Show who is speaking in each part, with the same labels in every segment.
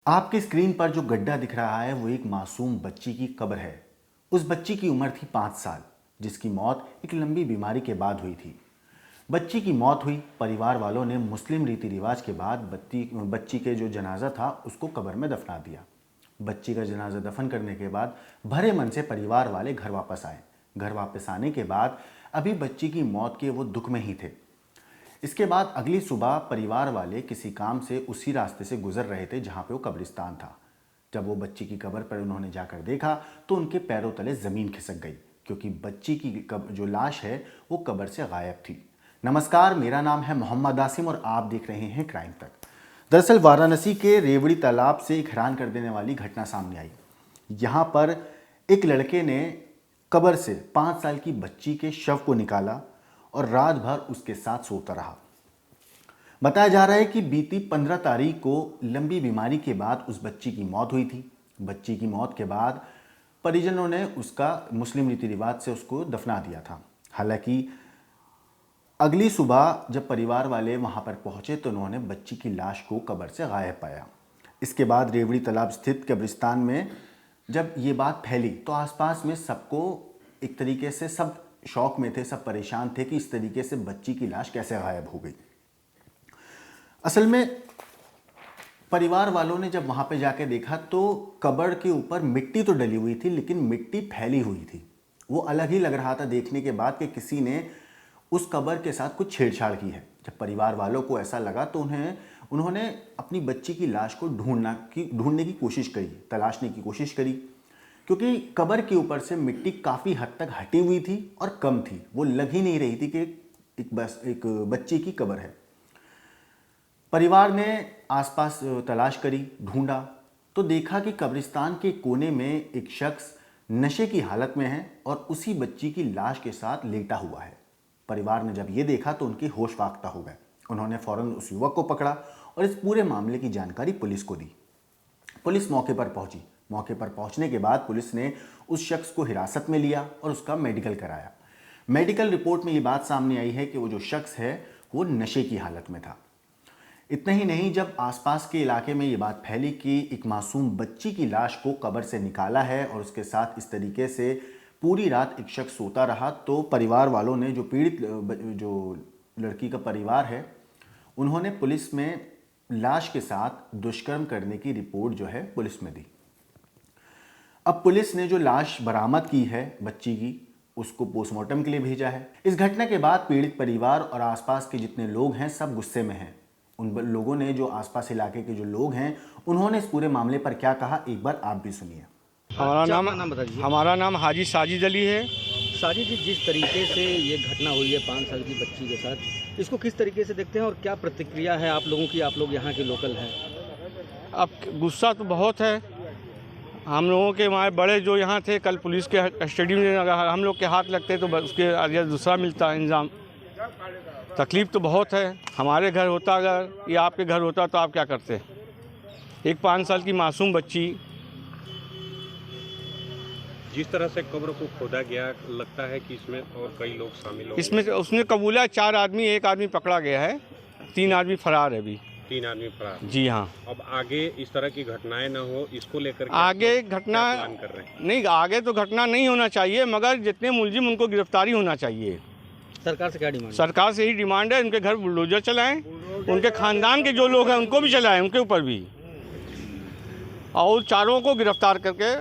Speaker 1: आपके स्क्रीन पर जो गड्ढा दिख रहा है वो एक मासूम बच्ची की कब्र है। उस बच्ची की उम्र थी 5 साल, जिसकी मौत एक लंबी बीमारी के बाद हुई थी। बच्ची की मौत हुई, परिवार वालों ने मुस्लिम रीति रिवाज के बाद बच्ची के जो जनाजा था उसको कब्र में दफना दिया। बच्ची का जनाजा दफन करने के बाद भरे मन से परिवार वाले घर वापस आए। घर वापस आने के बाद अभी बच्ची की मौत के वो दुख में ही थे। इसके बाद अगली सुबह परिवार वाले किसी काम से उसी रास्ते से गुजर रहे थे जहाँ पे वो कब्रिस्तान था। जब वो बच्ची की कब्र पर उन्होंने जाकर देखा तो उनके पैरों तले ज़मीन खिसक गई, क्योंकि बच्ची की जो लाश है वो कब्र से गायब थी। नमस्कार, मेरा नाम है मोहम्मद आसिम और आप देख रहे हैं क्राइम तक। दरअसल वाराणसी के रेवड़ी तालाब से एक हैरान कर देने वाली घटना सामने आई। यहाँ पर एक लड़के ने कब्र से 5 साल की बच्ची के शव को निकाला और रात भर उसके साथ सोता रहा। बताया जा रहा है कि बीती 15 तारीख को लंबी बीमारी के बाद उस बच्ची की मौत हुई थी। बच्ची की मौत के बाद परिजनों ने उसका मुस्लिम रीति रिवाज से उसको दफना दिया था। हालांकि अगली सुबह जब परिवार वाले वहां पर पहुंचे तो उन्होंने बच्ची की लाश को कब्र से गायब पाया। इसके बाद रेवड़ी तालाब स्थित कब्रिस्तान में जब ये बात फैली तो आसपास में सबको एक तरीके से सब शौक में थे, सब परेशान थे कि इस तरीके से बच्ची की लाश कैसे गायब हो गई। असल में परिवार वालों ने जब वहां पे जाके देखा तो कब्र के ऊपर मिट्टी तो डली हुई थी, लेकिन मिट्टी फैली हुई थी। वो अलग ही लग रहा था देखने के बाद कि किसी ने उस कब्र के साथ कुछ छेड़छाड़ की है। जब परिवार वालों को ऐसा लगा तो उन्होंने अपनी बच्ची की लाश को ढूंढने की कोशिश करी, तलाशने की कोशिश करी, क्योंकि कब्र के ऊपर से मिट्टी काफ़ी हद तक हटी हुई थी और कम थी। वो लग ही नहीं रही थी कि एक बच्ची की कब्र है। परिवार ने आसपास तलाश करी, ढूंढा तो देखा कि कब्रिस्तान के कोने में एक शख्स नशे की हालत में है और उसी बच्ची की लाश के साथ लेटा हुआ है। परिवार ने जब ये देखा तो उनके होश वाख्ता हो गए। उन्होंने फौरन उस युवक को पकड़ा और इस पूरे मामले की जानकारी पुलिस को दी। पुलिस मौके पर पहुंची। मौके पर पहुंचने के बाद पुलिस ने उस शख्स को हिरासत में लिया और उसका मेडिकल कराया। मेडिकल रिपोर्ट में ये बात सामने आई है कि वो जो शख्स है वो नशे की हालत में था। इतना ही नहीं, जब आसपास के इलाके में ये बात फैली कि एक मासूम बच्ची की लाश को कब्र से निकाला है और उसके साथ इस तरीके से पूरी रात एक शख्स सोता रहा, तो परिवार वालों ने जो पीड़ित जो लड़की का परिवार है उन्होंने पुलिस में लाश के साथ दुष्कर्म करने की रिपोर्ट जो है पुलिस में दी। अब पुलिस ने जो लाश बरामद की है बच्ची की, उसको पोस्टमार्टम के लिए भेजा है। इस घटना के बाद पीड़ित परिवार और आसपास के जितने लोग हैं सब गुस्से में हैं। उन लोगों ने, जो आसपास इलाके के जो लोग हैं, उन्होंने इस पूरे मामले पर क्या कहा, एक बार आप भी सुनिए।
Speaker 2: हमारा नाम हाजी साजिद अली है।
Speaker 3: साजिद जी, जिस तरीके से ये घटना हुई है 5 साल की बच्ची के साथ, इसको किस तरीके से देखते हैं और क्या प्रतिक्रिया है आप लोगों की? आप लोग यहाँ के लोकल हैं।
Speaker 2: अब गुस्सा तो बहुत है। हम लोगों के हमारे बड़े जो यहाँ थे, कल पुलिस के कस्टडी में अगर हम लोग के हाथ लगते तो उसके आगे दूसरा मिलता इंजाम। तकलीफ़ तो बहुत है। हमारे घर होता अगर या आपके घर होता तो आप क्या करते? एक 5 साल की मासूम बच्ची।
Speaker 4: जिस तरह से कब्र को खोदा गया, लगता है कि इसमें और कई लोग शामिल होंगे।
Speaker 2: इसमें उसने कबूला 4 आदमी, 1 आदमी पकड़ा गया है, 3 आदमी फरार है अभी।
Speaker 4: 3 आदमी फरार।
Speaker 2: जी हाँ।
Speaker 4: अब आगे इस तरह की घटनाएं न हो, इसको लेकर के
Speaker 2: आगे
Speaker 4: क्या
Speaker 2: घटना
Speaker 4: प्लान कर रहे हैं?
Speaker 2: नहीं, आगे तो घटना नहीं होना चाहिए, मगर जितने मुलजिम उनको गिरफ्तारी होना चाहिए।
Speaker 3: सरकार से क्या डिमांड?
Speaker 2: सरकार से ही डिमांड है, उनके घर बुलडोजर चलाएं, उनके खानदान के जो लोग हैं उनको भी चलाएं, उनके ऊपर भी, और चारों को गिरफ्तार करके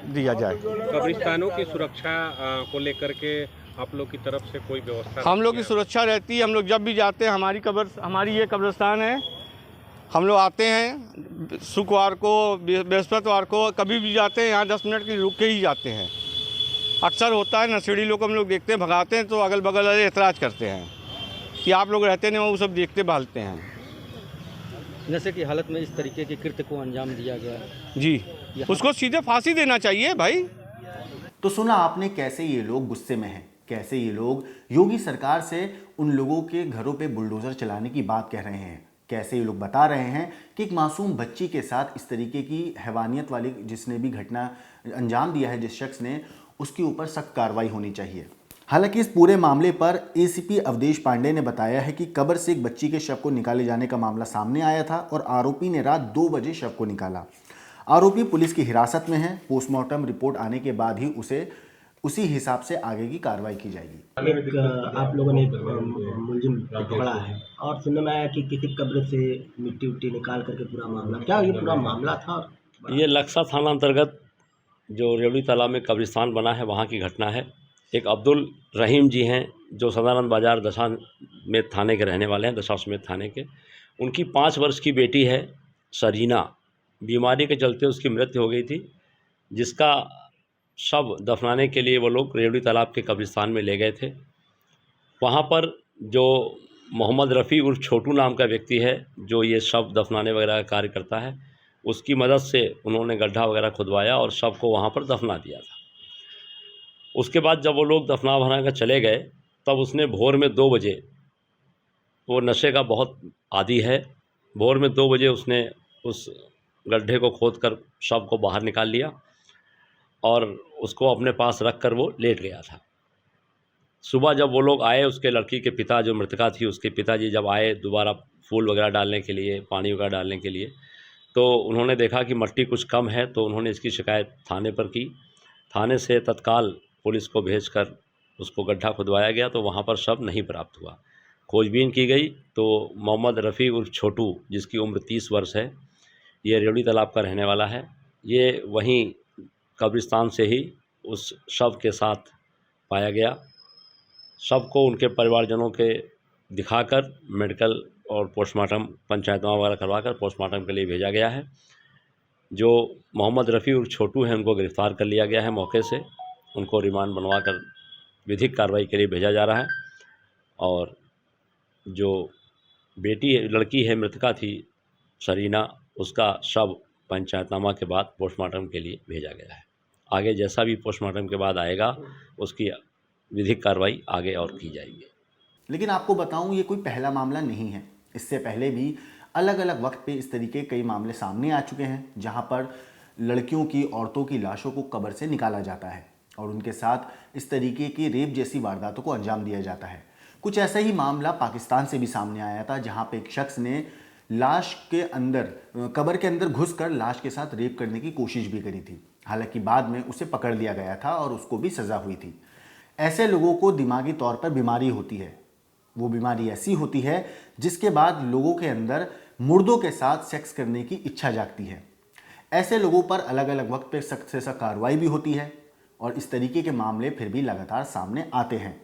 Speaker 2: दिया जाए।
Speaker 4: कब्रिस्तानों की सुरक्षा को लेकर के आप लोग की तरफ से कोई व्यवस्था?
Speaker 2: हम लोग की सुरक्षा रहती है। हम लोग जब भी जाते हैं, हमारी ये कब्रिस्तान है, हम लोग आते हैं शुक्रवार को, बृहस्पतिवार को, कभी भी जाते हैं यहाँ 10 मिनट के लिए रुक के ही जाते हैं। अक्सर होता है नशेड़ी लोग हम लोग देखते हैं, भगाते हैं तो अगल बगल वाले एतराज़ करते हैं कि आप लोग रहते नहीं, वो सब देखते भालते हैं।
Speaker 3: नशे की हालत में इस तरीके के कृत्य को अंजाम दिया गया
Speaker 2: जी, उसको सीधे फांसी देना चाहिए भाई।
Speaker 1: तो सुना आपने कैसे ये लोग गुस्से में हैं, कैसे ये लोग योगी सरकार से उन लोगों के घरों पे बुलडोजर चलाने की बात कह रहे हैं, कैसे ये लोग बता रहे हैं कि एक मासूम बच्ची के साथ इस तरीके की हैवानियत वाली जिसने भी घटना अंजाम दिया है, जिस शख्स ने, उसके ऊपर सख्त कार्रवाई होनी चाहिए। हालांकि इस पूरे मामले पर एसीपी अवधेश पांडे ने बताया है कि कब्र से एक बच्ची के शव को निकाले जाने का मामला सामने आया था और आरोपी ने रात 2 बजे शव को निकाला। आरोपी पुलिस की हिरासत में है। पोस्टमार्टम रिपोर्ट आने के बाद ही उसे उसी हिसाब से आगे की कार्रवाई की जाएगी।
Speaker 5: एक आप लोगों ने मुलजिम पकड़ा है और सुनने में आया कि किसी कब्र से मिट्टी उट्टी निकाल करके पूरा मामला, क्या ये पूरा मामला था?
Speaker 6: ये लक्सा थाना अंतर्गत जो रेवड़ी तालाब में कब्रिस्तान बना है वहाँ की घटना है। एक अब्दुल रहीम जी हैं जो सदानंद बाज़ार दशाश्वमेध थाने के रहने वाले हैं, दशाश्वमेध थाने के। उनकी 5 वर्ष की बेटी है सरीना, बीमारी के चलते उसकी मृत्यु हो गई थी, जिसका शव दफनाने के लिए वो लोग रेवड़ी तालाब के कब्रिस्तान में ले गए थे। वहाँ पर जो मोहम्मद रफ़ी उर्फ छोटू नाम का व्यक्ति है जो ये शव दफनाने वगैरह का कार्य करता है, उसकी मदद से उन्होंने गड्ढा वगैरह खुदवाया और शव को वहाँ पर दफना दिया था। उसके बाद जब वो लोग दफना भना कर चले गए तब उसने भोर में 2 बजे, वो नशे का बहुत आदी है, भोर में 2 बजे उसने उस गड्ढे को खोदकर शव को बाहर निकाल लिया और उसको अपने पास रख कर वो लेट गया था। सुबह जब वो लोग आए, उसके लड़की के पिता जो मृतका थी उसके पिताजी जब आए दोबारा फूल वगैरह डालने के लिए, पानी वगैरह डालने के लिए, तो उन्होंने देखा कि मिट्टी कुछ कम है, तो उन्होंने इसकी शिकायत थाने पर की। थाने से तत्काल पुलिस को भेजकर उसको गड्ढा खुदवाया गया, तो वहाँ पर शव नहीं प्राप्त हुआ। खोजबीन की गई तो मोहम्मद रफ़ी उर्फ छोटू जिसकी उम्र 30 वर्ष है, ये रेवड़ी तालाब का रहने वाला है, ये वहीं कब्रिस्तान से ही उस शव के साथ पाया गया। शव को उनके परिवारजनों के दिखाकर मेडिकल और पोस्टमार्टम पंचायतनामा वगैरह करवाकर पोस्टमार्टम के लिए भेजा गया है। जो मोहम्मद रफ़ी उर्फ छोटू हैं उनको गिरफ़्तार कर लिया गया है मौके से, उनको रिमांड बनवाकर विधिक कार्रवाई के लिए भेजा जा रहा है। और जो बेटी लड़की है मृतका थी सरीना, उसका शव पंचायतनामा के बाद पोस्टमार्टम के लिए भेजा गया है। आगे जैसा भी पोस्टमार्टम के बाद आएगा उसकी विधिक कार्रवाई आगे और की जाएगी।
Speaker 1: लेकिन आपको बताऊं, ये कोई पहला मामला नहीं है। इससे पहले भी अलग अलग वक्त पे इस तरीके कई मामले सामने आ चुके हैं जहां पर लड़कियों की, औरतों की लाशों को कब्र से निकाला जाता है और उनके साथ इस तरीके की रेप जैसी वारदातों को अंजाम दिया जाता है। कुछ ऐसा ही मामला पाकिस्तान से भी सामने आया था जहां पे एक शख्स ने लाश के अंदर, कब्र के अंदर घुसकर लाश के साथ रेप करने की कोशिश भी करी थी। हालांकि बाद में उसे पकड़ लिया गया था और उसको भी सज़ा हुई थी। ऐसे लोगों को दिमागी तौर पर बीमारी होती है। वो बीमारी ऐसी होती है जिसके बाद लोगों के अंदर मुर्दों के साथ सेक्स करने की इच्छा जागती है। ऐसे लोगों पर अलग अलग वक्त पर सख्त से सख्त कार्रवाई भी होती है और इस तरीके के मामले फिर भी लगातार सामने आते हैं।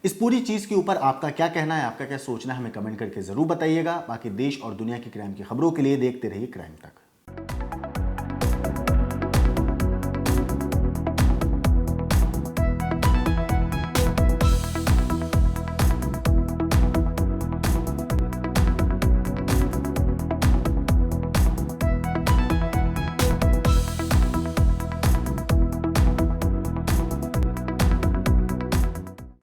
Speaker 1: इस पूरी चीज़ के ऊपर आपका क्या कहना है, आपका क्या सोचना है, हमें कमेंट करके ज़रूर बताइएगा। बाकी देश और दुनिया की क्राइम की खबरों के लिए देखते रहिए क्राइम तक।